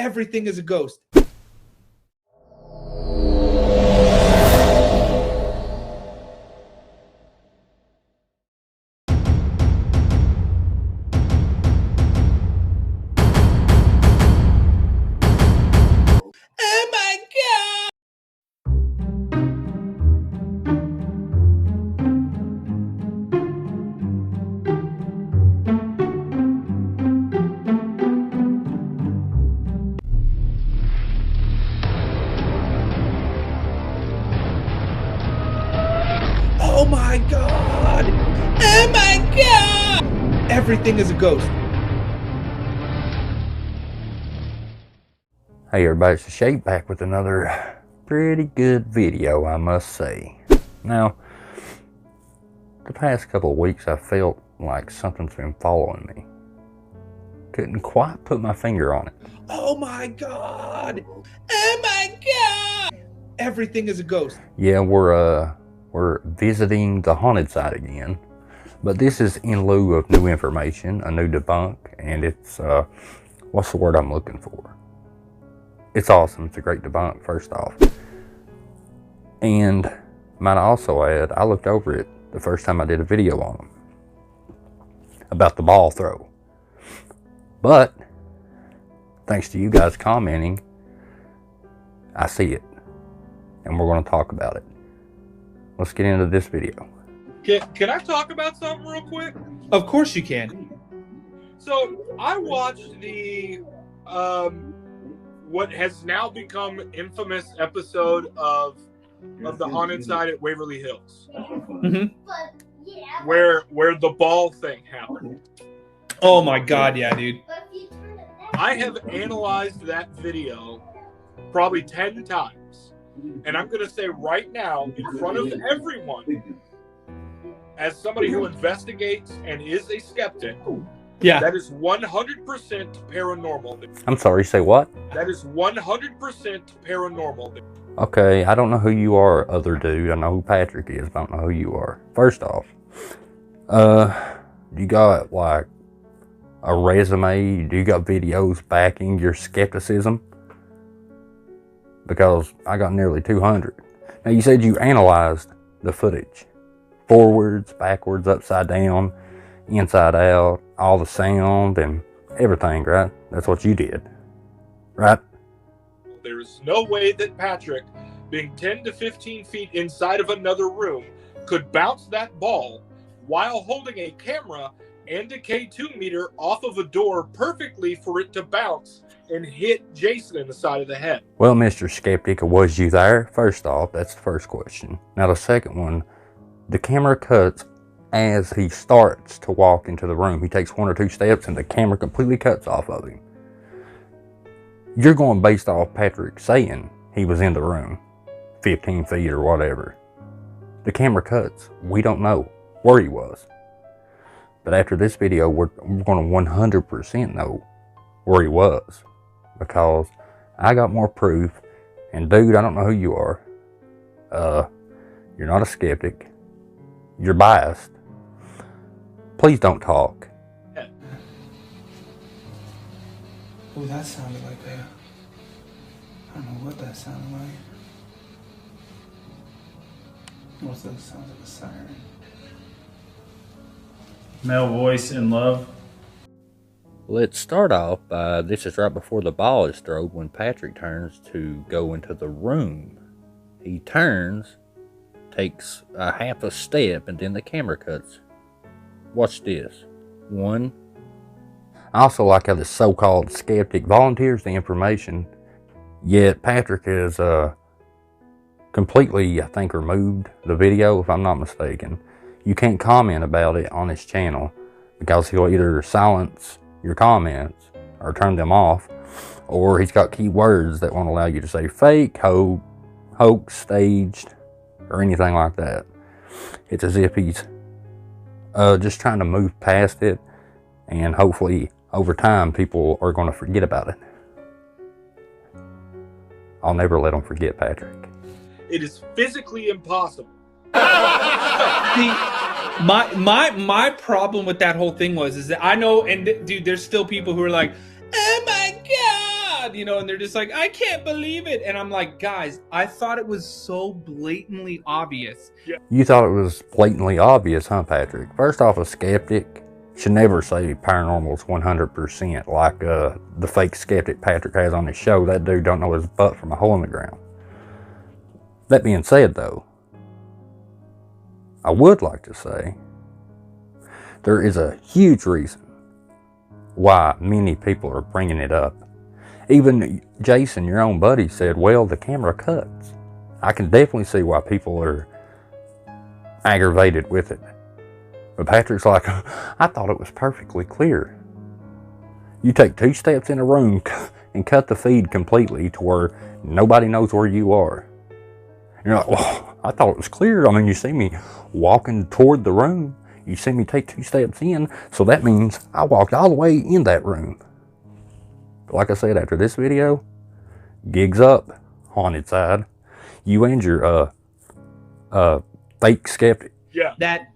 Everything is a ghost. Oh my God! Oh my God! Oh my God! Everything is a ghost. Hey everybody, it's Shade back with another pretty good video, I must say. Now, the past couple of weeks I felt like something's been following me. Couldn't quite put my finger on it. Oh my God! Oh my God! Everything is a ghost. Yeah, we're visiting the haunted site again. But this is in lieu of new information, a new debunk, and it's, what's the word I'm looking for? It's awesome. It's a great debunk, first off. And might also add, I looked over it the first time I did a video on them about the ball throw. But thanks to you guys commenting, I see it. And we're going to talk about it. Let's get into this video. Can I talk about something real quick? Of course you can. So I watched the what has now become infamous episode of the haunted site at Waverly Hills, where the ball thing happened. Oh my God, yeah, dude. I have analyzed that video probably 10 times, and I'm going to say right now in front of everyone, as somebody who investigates and is a skeptic, Yeah. that is 100% paranormal. I'm sorry, say what? That is 100% paranormal. Okay, I don't know who you are, other dude. I know who Patrick is, but I don't know who you are. First off, you got like a resume? Do you got videos backing your skepticism? Because I got nearly 200. Now you said you analyzed the footage. Forwards, backwards, upside down, inside out, all the sound and everything, right? That's what you did, right? There is no way that Patrick, being 10 to 15 feet inside of another room, could bounce that ball while holding a camera and a K2 meter off of a door perfectly for it to bounce and hit Jason in the side of the head. Well, Mr. Skeptic, was you there? First off, that's the first question. Now the second one, the camera cuts as he starts to walk into the room. He takes 1 or 2 steps and the camera completely cuts off of him. You're going based off Patrick saying he was in the room 15 feet or whatever. The camera cuts. We don't know where he was. But after this video, we're going to 100% know where he was. Because I got more proof. And dude, I don't know who you are. You're not a skeptic. You're biased. Please don't talk. Oh, that sounded like that. I don't know what that sounded like. What's that? Sounds like a siren. Male voice in love. Let's start off by, this is right before the ball is thrown when Patrick turns to go into the room. He turns, takes a half a step, and then the camera cuts. Watch this. 1. I also like how the so-called skeptic volunteers the information, yet Patrick has completely, I think, removed the video, if I'm not mistaken. You can't comment about it on his channel because he'll either silence your comments or turn them off, or he's got keywords that won't allow you to say fake, hoax, staged, or anything like that. It's as if he's just trying to move past it, and hopefully over time people are going to forget about it. I'll never let them forget Patrick. It is physically impossible. See, my problem with that whole thing is that I know, and dude, there's still people who are like, oh my God, you know, and they're just like, I can't believe it. And I'm like, guys, I thought it was so blatantly obvious. You thought it was blatantly obvious, huh, Patrick? First off, a skeptic should never say paranormal's 100% like the fake skeptic Patrick has on his show. That dude don't know his butt from a hole in the ground. That being said, though, I would like to say there is a huge reason why many people are bringing it up. Even Jason, your own buddy, said, well, the camera cuts. I can definitely see why people are aggravated with it. But Patrick's like, I thought it was perfectly clear. You take 2 steps in a room and cut the feed completely to where nobody knows where you are. And you're like, well, I thought it was clear. I mean, you see me walking toward the room. You see me take 2 steps in. So that means I walked all the way in that room. But like I said, after this video, gigs up, haunted side. You and your fake skeptic. Yeah. That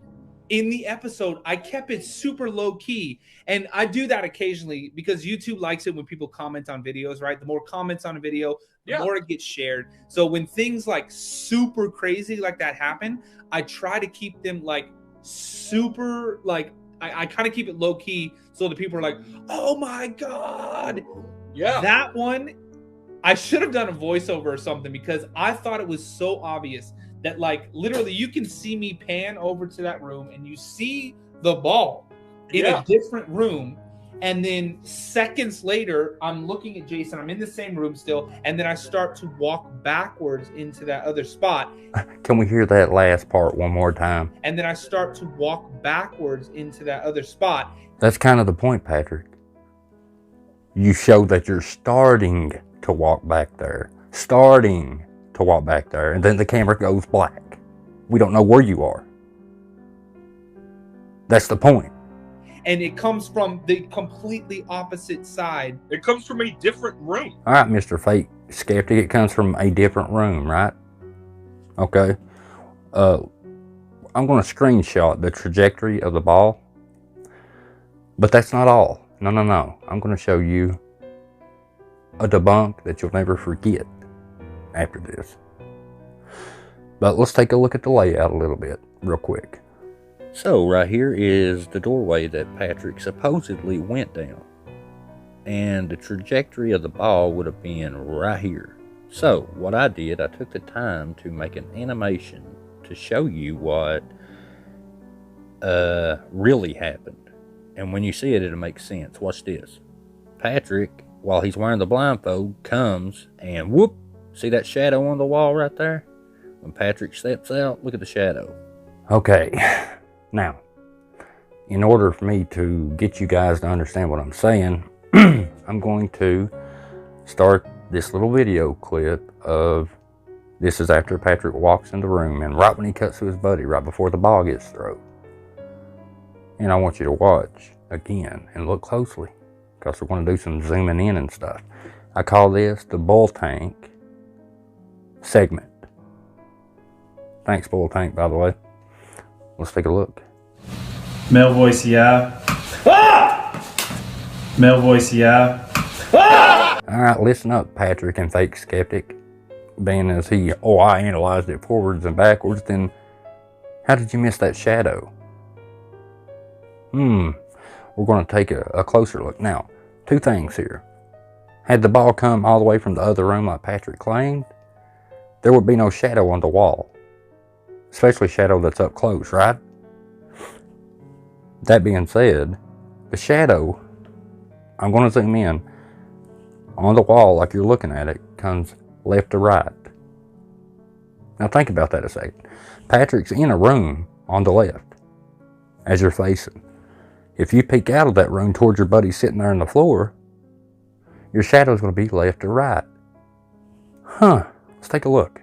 in the episode, I kept it super low key. And I do that occasionally because YouTube likes it when people comment on videos, right? The more comments on a video, the more it gets shared. So when things like super crazy like that happen, I try to keep them like super, like, I kind of keep it low key so the people are like, oh my God. Yeah. That one, I should have done a voiceover or something because I thought it was so obvious that, like, literally you can see me pan over to that room and you see the ball in a different room. And then seconds later, I'm looking at Jason. I'm in the same room still. And then I start to walk backwards into that other spot. Can we hear that last part one more time? And then I start to walk backwards into that other spot. That's kind of the point, Patrick. You show that you're starting to walk back there. Starting to walk back there. And then the camera goes black. We don't know where you are. That's the point. And it comes from the completely opposite side. It comes from a different room. All right, Mr. Fake Skeptic, it comes from a different room, right? Okay. I'm going to screenshot the trajectory of the ball. But that's not all. No. I'm going to show you a debunk that you'll never forget after this. But let's take a look at the layout a little bit, real quick. So right here is the doorway that Patrick supposedly went down. And the trajectory of the ball would have been right here. So what I did, I took the time to make an animation to show you what really happened. And when you see it, it'll make sense. Watch this. Patrick, while he's wearing the blindfold, comes and whoop, see that shadow on the wall right there? When Patrick steps out, look at the shadow. Okay. Now, in order for me to get you guys to understand what I'm saying, I'm going to start this little video clip of, this is after Patrick walks in the room and right when he cuts to his buddy, right before the ball gets thrown. And I want you to watch again and look closely because we're going to do some zooming in and stuff. I call this the bull tank segment. Thanks, bull tank, by the way. Let's take a look. Male voice, yeah. Ah! Male voice, yeah. Ah! All right, listen up, Patrick and Fake Skeptic. Being as I analyzed it forwards and backwards, then how did you miss that shadow? We're going to take a closer look. Now, 2 things here. Had the ball come all the way from the other room like Patrick claimed, there would be no shadow on the wall. Especially shadow that's up close, right? That being said, the shadow, I'm going to zoom in, on the wall like you're looking at it, comes left to right. Now think about that a second. Patrick's in a room on the left, as you're facing. If you peek out of that room towards your buddy sitting there on the floor, your shadow's going to be left to right. Let's take a look.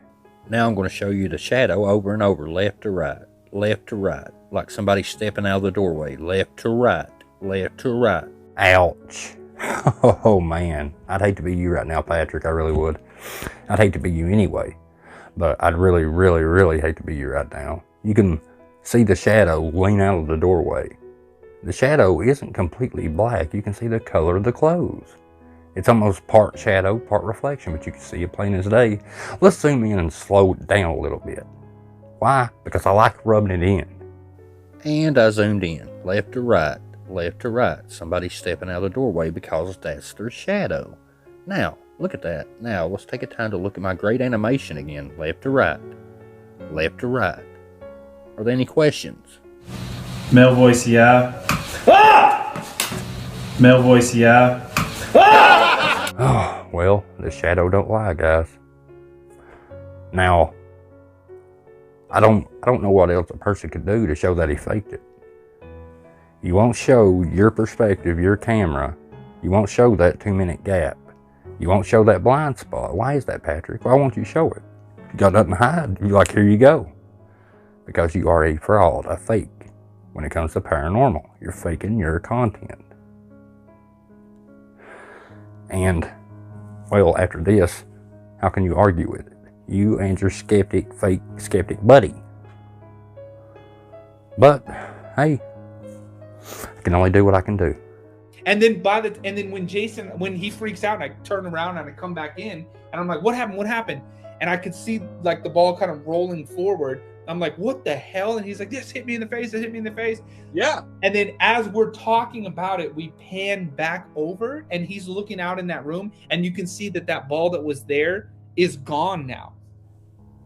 Now I'm going to show you the shadow over and over, left to right, like somebody stepping out of the doorway, left to right, left to right. Ouch. Oh man, I'd hate to be you right now, Patrick, I really would. I'd hate to be you anyway, but I'd really hate to be you right now. You can see the shadow lean out of the doorway. The shadow isn't completely black, you can see the color of the clothes. It's almost part shadow, part reflection, but you can see it plain as day. Let's zoom in and slow it down a little bit. Why? Because I like rubbing it in. And I zoomed in, left to right, left to right. Somebody's stepping out of the doorway because that's their shadow. Now, look at that. Now, let's take a time to look at my great animation again. Left to right, left to right. Are there any questions? Male voice, yeah. Male voice, yeah. Oh, well, the shadow don't lie, guys. Now, I don't know what else a person could do to show that he faked it. You won't show your perspective, your camera. You won't show that 2-minute gap. You won't show that blind spot. Why is that, Patrick? Why won't you show it? You got nothing to hide. You're like, here you go. Because you are a fraud, a fake. When it comes to paranormal, you're faking your content. And, well, after this, how can you argue with it? You and your fake skeptic buddy. But, hey, I can only do what I can do. And then when Jason, when he freaks out, and I turn around and I come back in, and I'm like, what happened? What happened? And I could see like the ball kind of rolling forward. I'm like, what the hell? And he's like, this hit me in the face. This hit me in the face. Yeah. And then as we're talking about it, we pan back over and he's looking out in that room and you can see that ball that was there is gone now.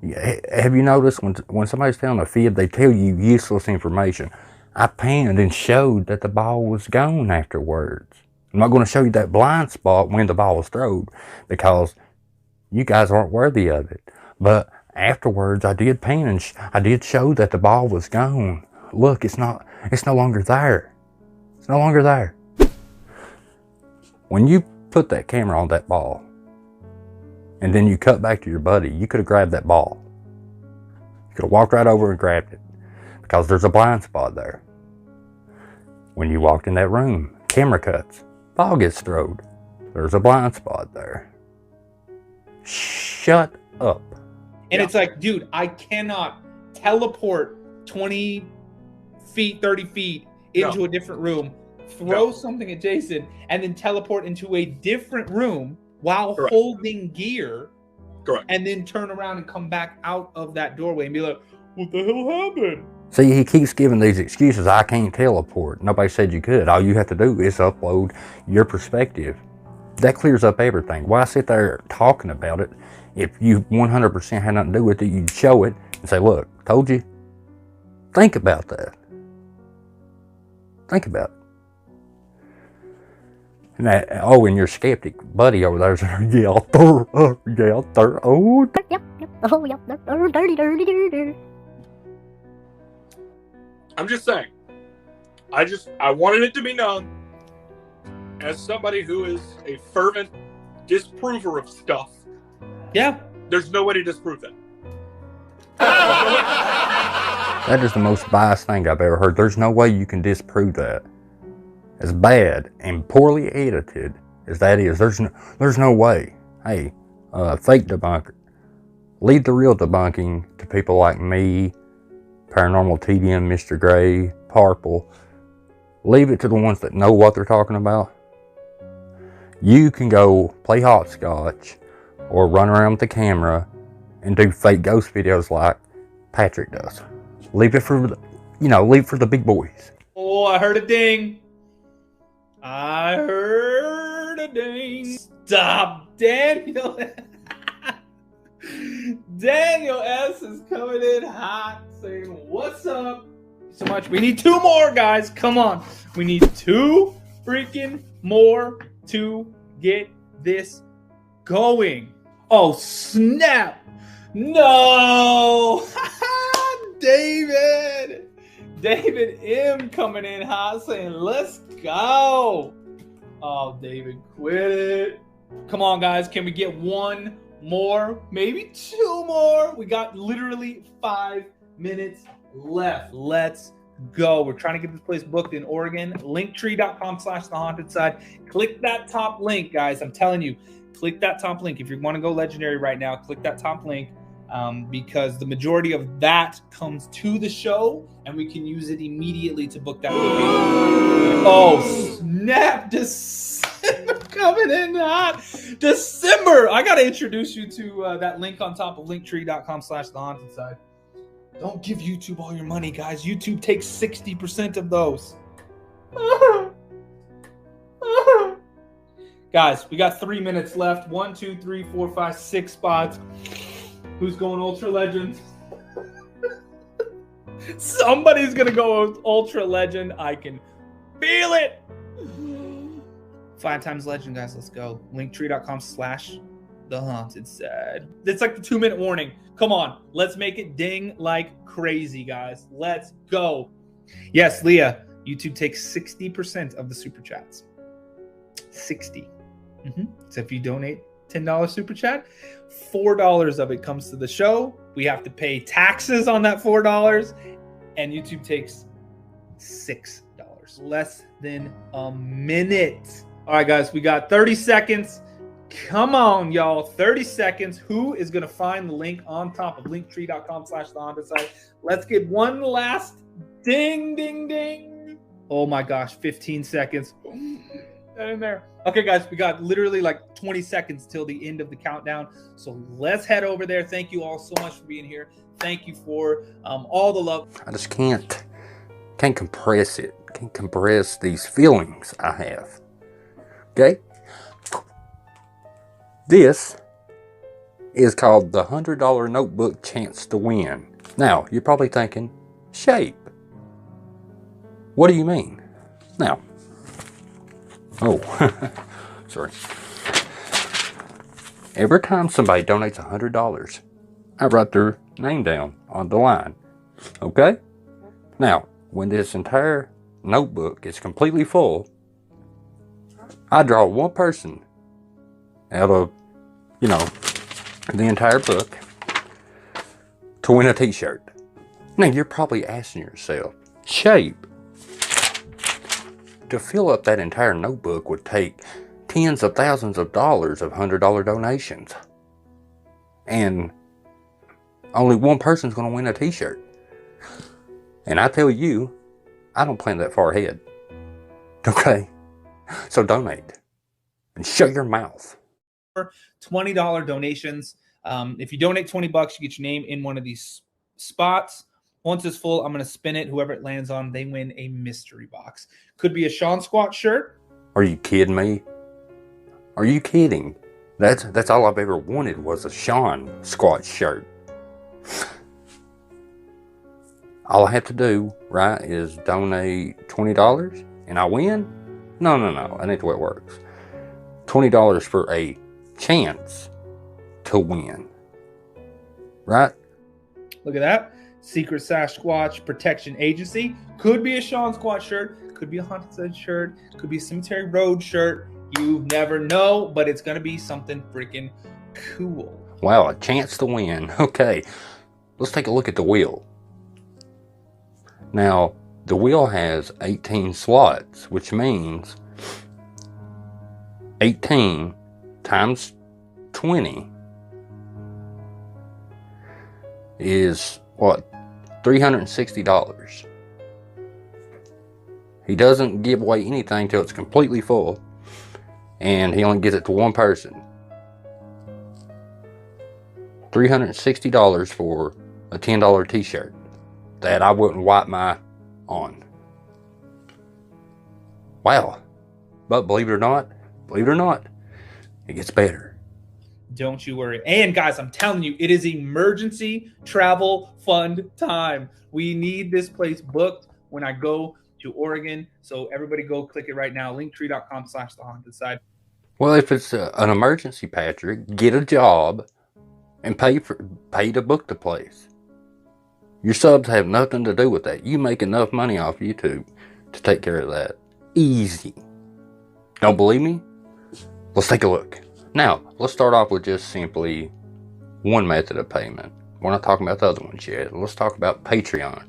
Yeah, have you noticed when somebody's telling a fib, they tell you useless information? I panned and showed that the ball was gone afterwards. I'm not going to show you that blind spot when the ball was thrown because you guys aren't worthy of it. But afterwards, I did pan and I did show that the ball was gone. Look, it's no longer there. It's no longer there. When you put that camera on that ball, and then you cut back to your buddy, you could have grabbed that ball. You could have walked right over and grabbed it because there's a blind spot there. When you walked in that room, camera cuts, ball gets thrown. There's a blind spot there. Shut up. And it's like, dude, I cannot teleport 20 feet, 30 feet into a different room, throw something at Jason, and then teleport into a different room while holding gear. Correct. And then turn around and come back out of that doorway and be like, what the hell happened? See, he keeps giving these excuses. I can't teleport. Nobody said you could. All you have to do is upload your perspective. That clears up everything. Why sit there talking about it if you 100% had nothing to do with it? You'd show it and say, look, told you. Think about that. Think about it. And and your skeptic buddy over there's I'm just saying. I wanted it to be known as somebody who is a fervent disprover of stuff. Yeah. There's no way to disprove that. That is the most biased thing I've ever heard. There's no way you can disprove that. As bad and poorly edited as that is, there's no way. Hey, fake debunker, leave the real debunking to people like me, Paranormal TDM, Mr. Gray, Parple. Leave it to the ones that know what they're talking about. You can go play hopscotch or run around with the camera and do fake ghost videos like Patrick does. Leave it for the big boys. Oh, I heard a ding. I heard a ding. Stop, Daniel. Daniel S is coming in hot saying, what's up? So much. We need 2 more, guys. Come on. We need 2 freaking more to get this going. Oh, snap. No. David M coming in hot saying, let's go. Oh, David, quit it. Come on, guys. Can we get 1 more? Maybe 2 more. We got literally 5 minutes left. Let's go. We're trying to get this place booked in Oregon. Linktree.com/thehauntedSide. Click that top link, guys. I'm telling you, click that top link. If you want to go legendary right now, click that top link. Because the majority of that comes to the show and we can use it immediately to book that location. Oh, snap. December Coming in hot. December. I got to introduce you to that link on top of linktree.com/thehauntedSide. Don't give YouTube all your money, guys. YouTube takes 60% of those. Guys, we got 3 minutes left. 1, 2, 3, 4, 5, 6 spots. Who's going Ultra Legend? Somebody's going to go Ultra Legend. I can feel it. 5 times legend, guys. Let's go. Linktree.com/thehauntedSide. It's like the 2-minute warning. Come on. Let's make it ding like crazy, guys. Let's go. Yes, Leah, YouTube takes 60% of the super chats. 60. So if you donate $10 super chat, $4 of it comes to the show. We have to pay taxes on that $4, and YouTube takes $6. Less than a minute. All right, guys, we got 30 seconds. Come on, y'all. 30 seconds. Who is going to find the link on top of linktree.com/thehauntedSide? Let's get one last ding, ding, ding. Oh my gosh, 15 seconds. In there. Okay, guys, we got literally like 20 seconds till the end of the countdown. So let's head over there. Thank you all so much for being here. Thank you for all the love. I just can't compress it. Can't compress these feelings I have. Okay? This is called the $100 Notebook Chance to Win. Now, you're probably thinking, shape. What do you mean? Now, sorry. Every time somebody donates $100, I write their name down on the line. Okay? Now, when this entire notebook is completely full, I draw one person out of, the entire book to win a t-shirt. Now, you're probably asking yourself, shape, to fill up that entire notebook would take tens of thousands of dollars of $100 donations. And only one person's going to win a t-shirt. And I tell you, I don't plan that far ahead. Okay? So donate. And shut your mouth. $20 donations. If you donate $20, you get your name in one of these spots. Once it's full, I'm going to spin it. Whoever it lands on, they win a mystery box. Could be a Sean Squat shirt. Are you kidding me? Are you kidding? That's all I've ever wanted was a Sean Squat shirt. All I have to do, right, is donate $20 and I win? No. That ain't the way it works. $20 for a chance to win. Right? Look at that. Secret Sasquatch Protection Agency. Could be a Sean Squat shirt. Could be a Haunted Side shirt. Could be a Cemetery Road shirt. You never know, but it's going to be something freaking cool. Wow, a chance to win. Okay, let's take a look at the wheel. Now, the wheel has 18 slots, which means 18 times 20 is what? $360. He doesn't give away anything till it's completely full, and he only gives it to one person. $360 for a $10 t-shirt that I wouldn't wipe my on. Wow. But believe it or not, it gets better. Don't you worry. And guys, I'm telling you, it is emergency travel fund time. We need this place booked when I go to Oregon. So everybody go click it right now. Linktree.com/thehauntedSide. Well, if it's an emergency, Patrick, get a job and pay to book the place. Your subs have nothing to do with that. You make enough money off YouTube to take care of that. Easy. Don't believe me? Let's take a look. Now, let's start off with just simply one method of payment. We're not talking about the other ones yet. Let's talk about Patreon.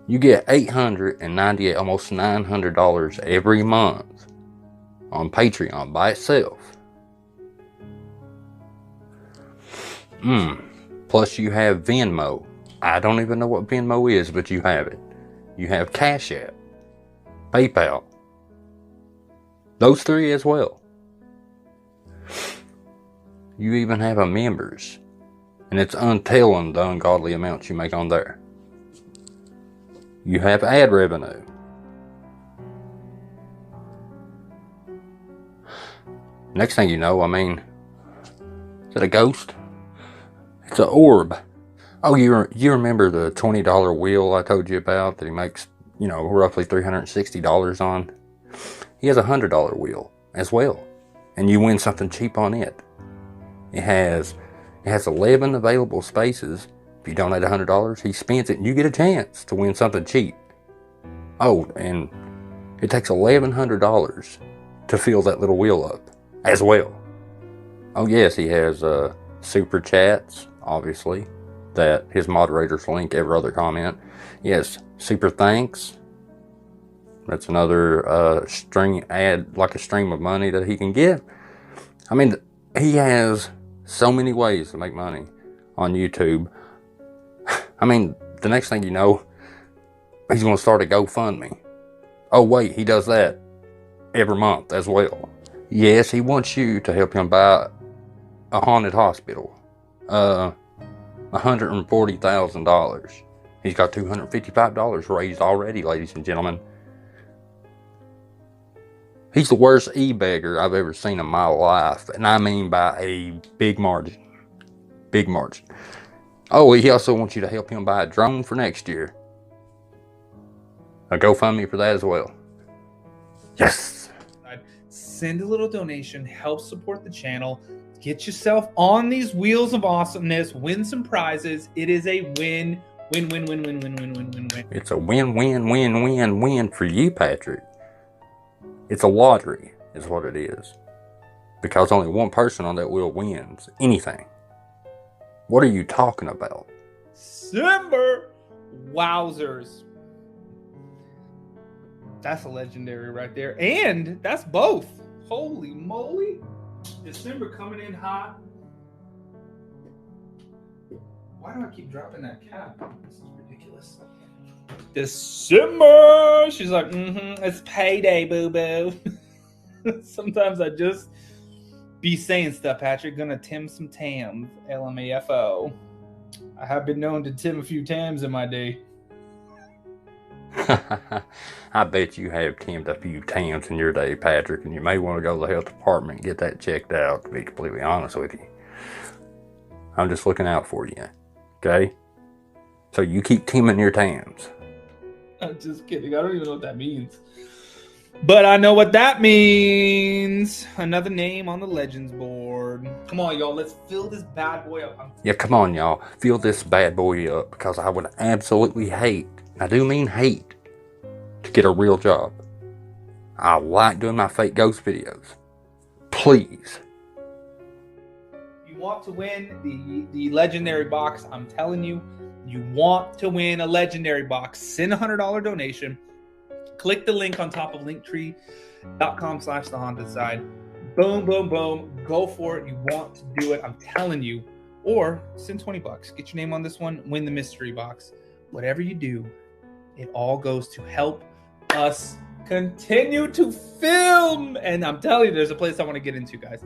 You get $898, almost $900 every month on Patreon by itself. Plus you have Venmo. I don't even know what Venmo is, but you have it. You have Cash App, PayPal. Those three as well. You even have a members, and it's untelling the ungodly amounts you make on there. You have ad revenue. Next thing you know, I mean, is that a ghost? It's an orb. Oh, you remember the $20 wheel I told you about that he makes, roughly $360 on? He has a $100 wheel as well, and you win something cheap on it. It has 11 available spaces. If you donate $100, he spends it, and you get a chance to win something cheap. Oh, and it takes $1,100 to fill that little wheel up as well. Oh yes, he has super chats, obviously, that his moderators link every other comment. Yes, super thanks. That's another stream of money that he can get. I mean, he has so many ways to make money on YouTube. I mean, the next thing you know, he's going to start a GoFundMe. Oh wait, he does that every month as well. Yes, he wants you to help him buy a haunted hospital. $140,000. He's got $255 raised already, ladies and gentlemen. He's the worst e-beggar I've ever seen in my life, and I mean by a big margin. Big margin. Oh, he also wants you to help him buy a drone for next year. A GoFundMe for that as well. Yes. Send a little donation, help support the channel, get yourself on these wheels of awesomeness, win some prizes. It is a win. It's a win for you, Patrick. It's a lottery, is what it is. Because only one person on that wheel wins anything. What are you talking about? Simber! Wowzers. That's a legendary right there. And that's both. Holy moly. December coming in hot. Why do I keep dropping that cap? This is ridiculous. December! She's like, it's payday, boo-boo. Sometimes I just be saying stuff, Patrick. Gonna tim some tams. LMAFO. I have been known to tim a few tams in my day. I bet you have timmed a few tams in your day, Patrick, and you may want to go to the health department and get that checked out, to be completely honest with you. I'm just looking out for you, okay? So you keep timming your tams. I'm just kidding. I don't even know what that means. But I know what that means. Another name on the Legends board. Come on, y'all. Let's fill this bad boy up. Yeah, come on, y'all. Fill this bad boy up, because I would absolutely hate, I do mean hate, to get a real job. I like doing my fake ghost videos. Please. You want to win the legendary box, I'm telling you, you want to win a legendary box. Send a $100 donation. Click the link on top of linktree.com/thehaunted Boom, boom, boom. Go for it. You want to do it. I'm telling you. Or send $20. Get your name on this one. Win the mystery box. Whatever you do, it all goes to help us continue to film. And I'm telling you, there's a place I want to get into, guys.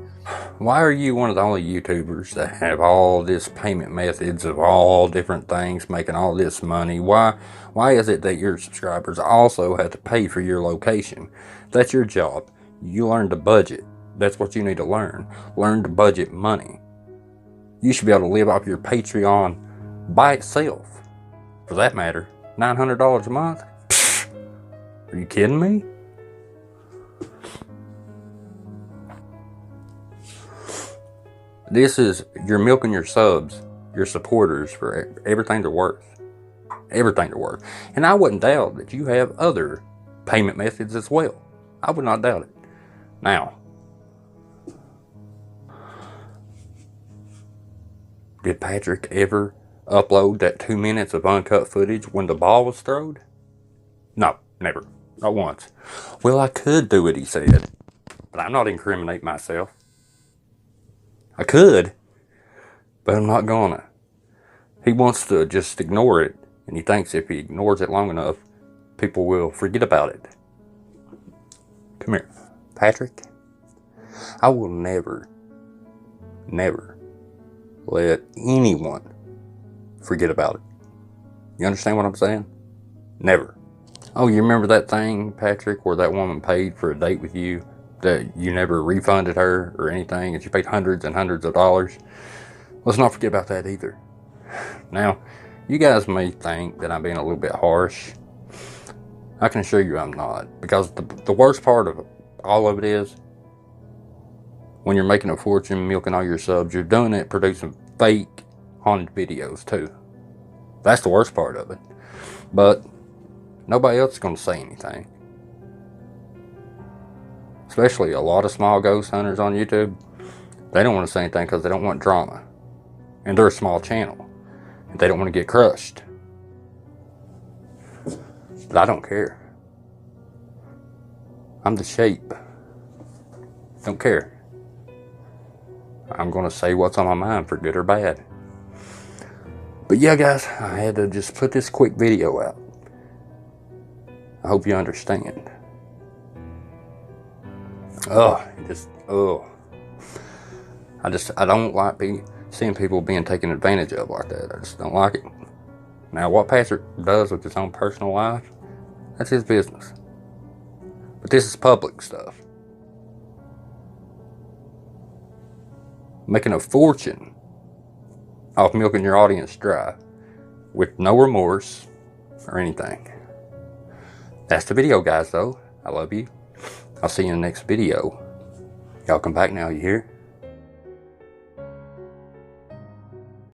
Why are you one of the only YouTubers that have all this payment methods of all different things, making all this money? Why is it that your subscribers also have to pay for your location? That's your job. You learn to budget. That's what you need to learn. Learn to budget money. You should be able to live off your Patreon by itself. For that matter, $900 a month? Pfft, are you kidding me? This is, you're milking your subs, your supporters for everything they're worth. Everything they're worth. And I wouldn't doubt that you have other payment methods as well. I would not doubt it. Now, did Patrick ever upload that 2 minutes of uncut footage when the ball was thrown? No, never. Not once. Well, I could do it, he said. But I'm not incriminating myself. I could, but I'm not gonna. He wants to just ignore it, and he thinks if he ignores it long enough, people will forget about it. Come here, Patrick. I will never never let anyone forget about it. You understand what I'm saying? Never. Oh, you remember that thing, Patrick, where that woman paid for a date with you that you never refunded her or anything, and she paid hundreds and hundreds of dollars? Let's not forget about that either. Now, you guys may think that I'm being a little bit harsh. I can assure you I'm not, because the worst part of all of it is, when you're making a fortune milking all your subs, you're doing it producing fake haunted videos too. That's the worst part of it. But nobody else is going to say anything. Especially a lot of small ghost hunters on YouTube. They don't want to say anything because they don't want drama. And they're a small channel. And they don't want to get crushed. But I don't care. I'm the shape. Don't care. I'm going to say what's on my mind, for good or bad. But yeah, guys, I had to just put this quick video out. I hope you understand. I don't like seeing people being taken advantage of like that. I just don't like it. Now, what Patrick does with his own personal life, that's his business. But this is public stuff. Making a fortune off milking your audience dry with no remorse or anything. That's the video, guys, though. I love you. I'll see you in the next video. Y'all come back now, you hear?